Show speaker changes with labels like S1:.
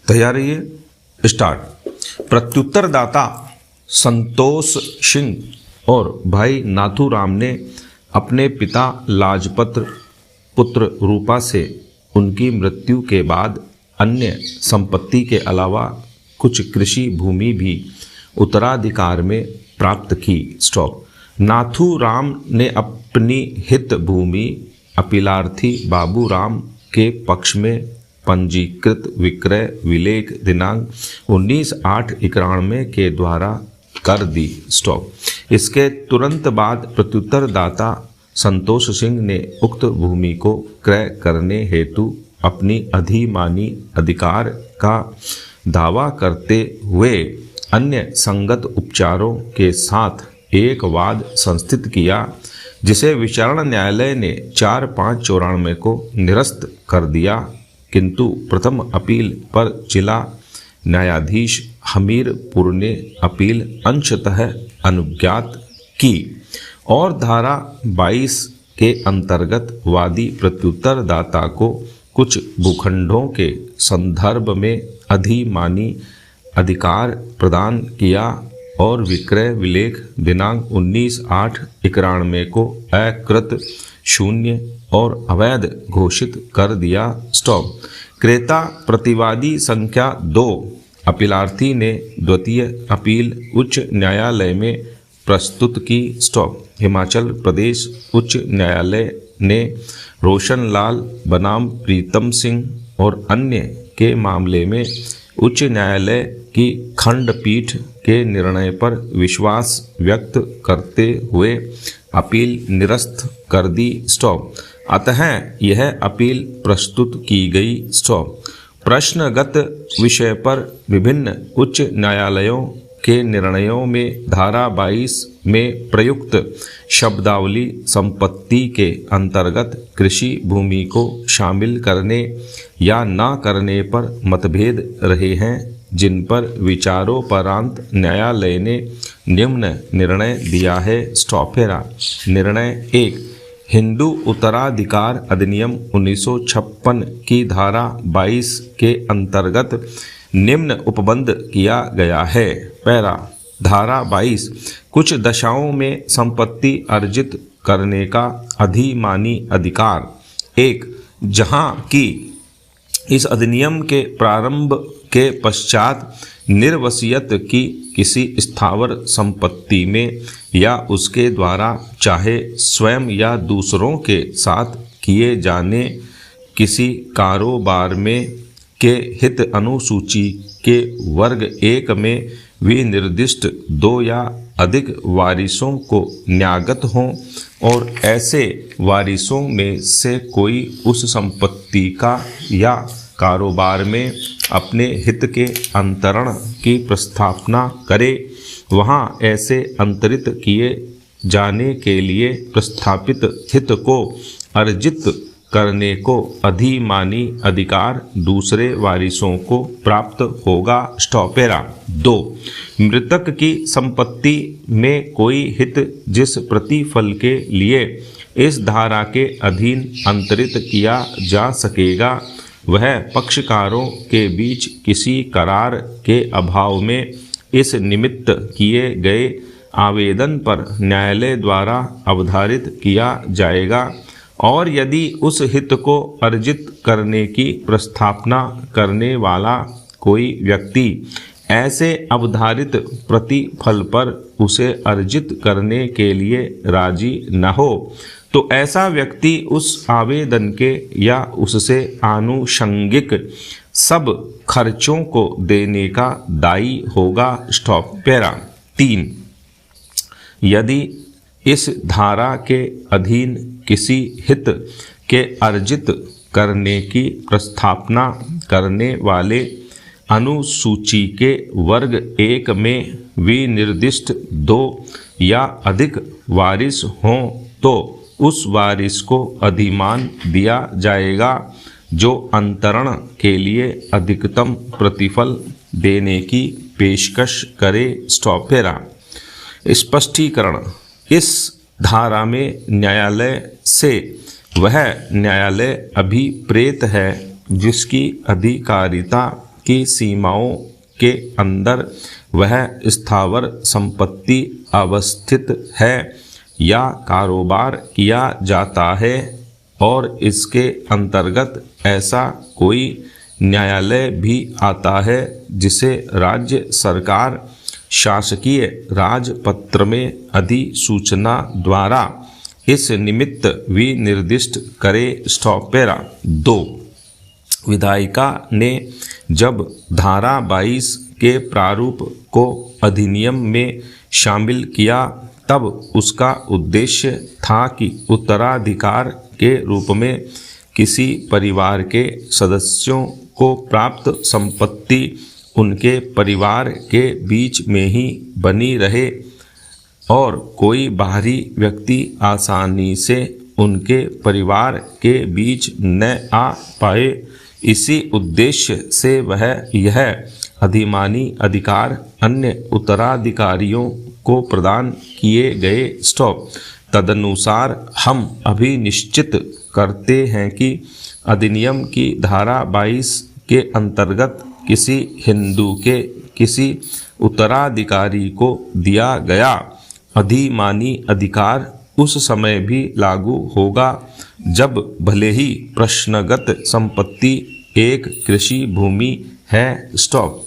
S1: तैयार रहिए, स्टार्ट। प्रत्युत्तरदाता संतोष सिंह और भाई नाथूराम ने अपने पिता लाजपत पुत्र रूपा से उनकी मृत्यु के बाद अन्य संपत्ति के अलावा कुछ कृषि भूमि भी उत्तराधिकार में प्राप्त की। स्टॉप। नाथूराम ने अपनी हित भूमि अपीलार्थी बाबूराम के पक्ष में पंजीकृत विक्रय विलेख दिनांक 19/8/91 के द्वारा कर दी। स्टॉप। इसके तुरंत बाद प्रत्युत्तरदाता संतोष सिंह ने उक्त भूमि को क्रय करने हेतु अपनी अधिमानी अधिकार का दावा करते हुए अन्य संगत उपचारों के साथ एक वाद संस्थित किया, जिसे विचारण न्यायालय ने 4/5/94 को निरस्त कर दिया, किंतु प्रथम अपील पर जिला न्यायाधीश हमीरपुर ने अपील अंशतः अनुज्ञात की और धारा 22 के अंतर्गत वादी प्रत्युत्तरदाता को कुछ भूखंडों के संदर्भ में अधिमानी अधिकार प्रदान किया और विक्रय विलेख दिनांक 19/8/91 को अकृत, शून्य और अवैध घोषित कर दिया। स्टॉप। क्रेता प्रतिवादी संख्या 2 अपीलार्थी ने द्वितीय अपील उच्च न्यायालय में प्रस्तुत की। स्टॉप। हिमाचल प्रदेश उच्च न्यायालय ने रोशनलाल बनाम प्रीतम सिंह और अन्य के मामले में उच्च न्यायालय की खंडपीठ के निर्णय पर विश्वास व्यक्त करते हुए अपील निरस्त कर दी। स्टॉप। अतः यह अपील प्रस्तुत की गई। स्टॉप। प्रश्नगत विषय पर विभिन्न उच्च न्यायालयों के निर्णयों में धारा 22 में प्रयुक्त शब्दावली संपत्ति के अंतर्गत कृषि भूमि को शामिल करने या न करने पर मतभेद रहे हैं, जिन पर विचारोपरांत न्यायालय ने निम्न निर्णय दिया है। स्टॉप। निर्णय 1। हिंदू उत्तराधिकार अधिनियम 1956 की धारा 22 के अंतर्गत निम्न उपबंध किया गया है। पैरा। धारा 22 कुछ दशाओं में संपत्ति अर्जित करने का अधिमानी अधिकार। 1। जहां की इस अधिनियम के प्रारंभ के पश्चात निर्वसियत की किसी स्थावर संपत्ति में या उसके द्वारा चाहे स्वयं या दूसरों के साथ किए जाने किसी कारोबार में के हित अनुसूची के वर्ग 1 में विनिर्दिष्ट 2 या अधिक वारिसों को न्यागत हों और ऐसे वारिसों में से कोई उस संपत्ति का या कारोबार में अपने हित के अंतरण की प्रस्थापना करे, वहाँ ऐसे अंतरित किए जाने के लिए प्रस्थापित हित को अर्जित करने को अधिमानी अधिकार दूसरे वारिसों को प्राप्त होगा। स्टॉपेरा। 2। मृतक की संपत्ति में कोई हित जिस प्रतिफल के लिए इस धारा के अधीन अंतरित किया जा सकेगा, वह पक्षकारों के बीच किसी करार के अभाव में इस निमित्त किए गए आवेदन पर न्यायालय द्वारा अवधारित किया जाएगा और यदि उस हित को अर्जित करने की प्रस्थापना करने वाला कोई व्यक्ति ऐसे अवधारित प्रतिफल पर उसे अर्जित करने के लिए राजी न हो, तो ऐसा व्यक्ति उस आवेदन के या उससे आनुषंगिक सब खर्चों को देने का दायी होगा। स्टॉप। पैरा। 3। यदि इस धारा के अधीन किसी हित के अर्जित करने की प्रस्थापना करने वाले अनुसूची के वर्ग 1 में विनिर्दिष्ट 2 या अधिक वारिस हों तो उस वारिस को अधिमान दिया जाएगा जो अंतरण के लिए अधिकतम प्रतिफल देने की पेशकश करे। स्टॉपेरा। स्पष्टीकरण। इस धारा में न्यायालय से वह न्यायालय अभिप्रेत है जिसकी अधिकारिता की सीमाओं के अंदर वह स्थावर संपत्ति अवस्थित है या कारोबार किया जाता है और इसके अंतर्गत ऐसा कोई न्यायालय भी आता है जिसे राज्य सरकार शासकीय राजपत्र में अधिसूचना द्वारा इस निमित्त विनिर्दिष्ट करे। Stop para 2। विधायिका ने जब धारा 22 के प्रारूप को अधिनियम में शामिल किया तब उसका उद्देश्य था कि उत्तराधिकार के रूप में किसी परिवार के सदस्यों को प्राप्त संपत्ति उनके परिवार के बीच में ही बनी रहे और कोई बाहरी व्यक्ति आसानी से उनके परिवार के बीच न आ पाए। इसी उद्देश्य से वह यह अधिमानी अधिकार अन्य उत्तराधिकारियों को प्रदान किए गए। स्टॉप। तदनुसार हम अभी निश्चित करते हैं कि अधिनियम की धारा 22 के अंतर्गत किसी हिंदू के किसी उत्तराधिकारी को दिया गया अधिमानी अधिकार उस समय भी लागू होगा जब भले ही प्रश्नगत संपत्ति एक कृषि भूमि है। स्टॉप।